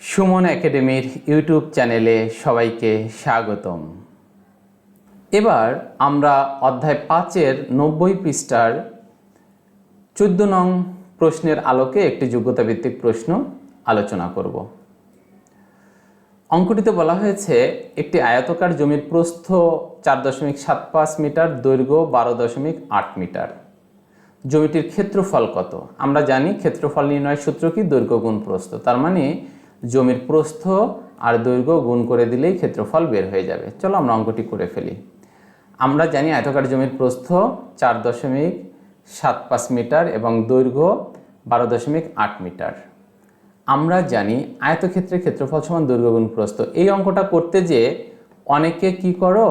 সুমন একাডেমির ইউটিউব চ্যানেলে সবাইকে স্বাগতম। এবার আমরা অধ্যায় 5-এর 90 পৃষ্ঠার 14 নং প্রশ্নের আলোকে একটি যোগ্যতা ভিত্তিক প্রশ্ন আলোচনা করব। অঙ্কটিতে বলা হয়েছে একটি আয়তাকার জমির প্রস্থ 4.75 মিটার, দৈর্ঘ্য 12.8 মিটার। জমিটির ক্ষেত্রফল কত? আমরা জানি ক্ষেত্রফল নির্ণয়ের সূত্র কি? দৈর্ঘ্য গুণ প্রস্থ। তার মানে জমির প্রস্থ আর দৈর্ঘ্য গুণ করে দিলেই ক্ষেত্রফল বের হয়ে যাবে। চলো আমরা অঙ্কটি করে ফেলি। আমরা জানি আয়তাকার জমির প্রস্থ 4.75 মিটার এবং দৈর্ঘ্য 12.8 মিটার। আমরা জানি আয়তক্ষেত্রের ক্ষেত্রফল সমান দৈর্ঘ্য গুণ প্রস্থ। এই অঙ্কটা করতে যে অনেকে কি করো,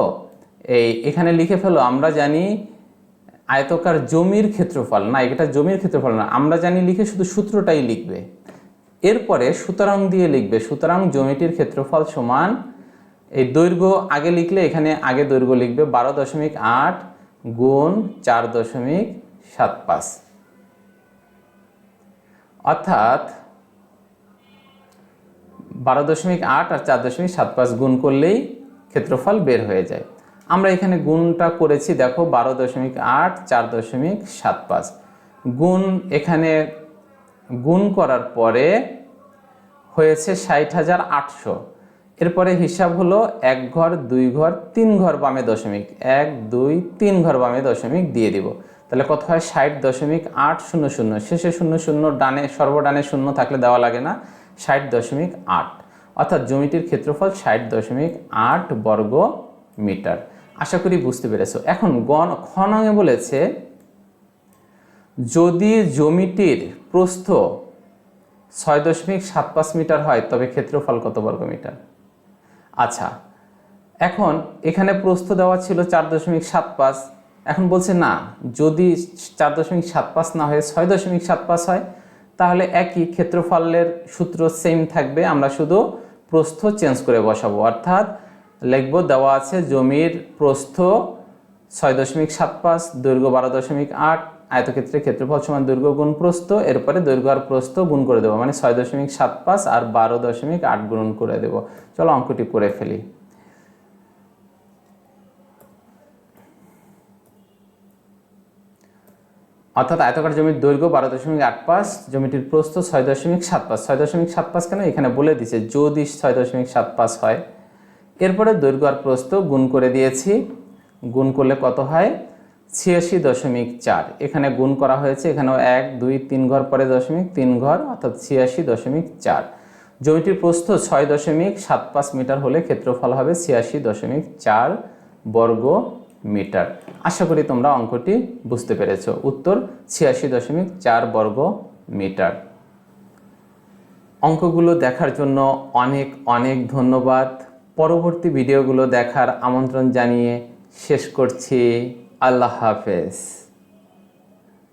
এখানে লিখে ফেলো আমরা জানি আয়তাকার জমির ক্ষেত্রফল। না, এটা জমির ক্ষেত্রফল না, আমরা জানি লিখে শুধু সূত্রটাই লিখবে। এরপরে সুতরাং দিয়ে লিখবে সুতরাং জমিটির ক্ষেত্রফল সমান, এই দৈর্ঘ্য আগে লিখলে এখানে আগে দৈর্ঘ্য লিখবে 12.8 গুণ 4.75, অর্থাৎ 12.8 আর 4.75 গুণ করলেই ক্ষেত্রফল বের হয়ে যায়। আমরা এখানে গুণটা করেছি, দেখো 12.8 4.75 গুণ, এখানে গুণ করার পরে হয়েছে 60,800। এরপরে হিসাব হলো 1 ঘর 2 ঘর 3 ঘর বামে দশমিক, 1 2 3 ঘর বামে দশমিক দিয়ে দিব। তাহলে কত হয়? 60.800, শেষে 00 ডানে সর্বডানে শূন্য থাকলে দেওয়া লাগে না, 60.8, অর্থাৎ জমিটির ক্ষেত্রফল 60.8 বর্গ মিটার। আশা করি বুঝতে পেরেছো। এখন খ নঙে বলেছে যদি জমিটির প্রস্থ 6.75 মিটার হয় তবে ক্ষেত্রফল কত বর্গ মিটার? আচ্ছা, এখন এখানে প্রস্থ দেওয়া ছিল 4.75, এখন বলছে না, যদি 4.75 না হয়ে 6.75 হয় তাহলে একই ক্ষেত্রফলের সূত্র সেম থাকবে, আমরা শুধু প্রস্থ চেঞ্জ করে বসাবো। অর্থাৎ লিখবো দেওয়া আছে জমির প্রস্থ 6.75, দৈর্ঘ্য 12.8, আয়তক্ষেত্রের ক্ষেত্রফল সমান দৈর্ঘ্য গুণ প্রস্থ, এরপরে দৈর্ঘ্য আর প্রস্থ গুণ করে দেবো, মানে 6.75 আর 12.8 গুণ করে দেব। চলো অঙ্কটি করে ফেলি। অর্থাৎ আয়তাকার জমির দৈর্ঘ্য 12.85, জমিটির প্রস্থ 6.75, 6.75 কেন এখানে বলে দিছে যদি 6.75 হয়। এরপরে দৈর্ঘ্য আর প্রস্থ গুণ করে দিয়েছি, গুণ করলে কত হয়? 86.4। এখানে গুণ করা হয়েছে, এখানেও 1 2 3 ঘর পরে দশমিক, 3 ঘর, অর্থাৎ 86.4। জমিটির প্রস্থ 6.75 মিটার হলে ক্ষেত্রফল হবে 86.4 বর্গ মিটার। আশা করি তোমরা অঙ্কটি বুঝতে পেরেছো। উত্তর 86.4 বর্গ মিটার। অঙ্কগুলো দেখার জন্য অনেক অনেক ধন্যবাদ। পরবর্তী ভিডিওগুলো দেখার আমন্ত্রণ জানিয়ে শেষ করছি। আল্লাহ হাফেজ।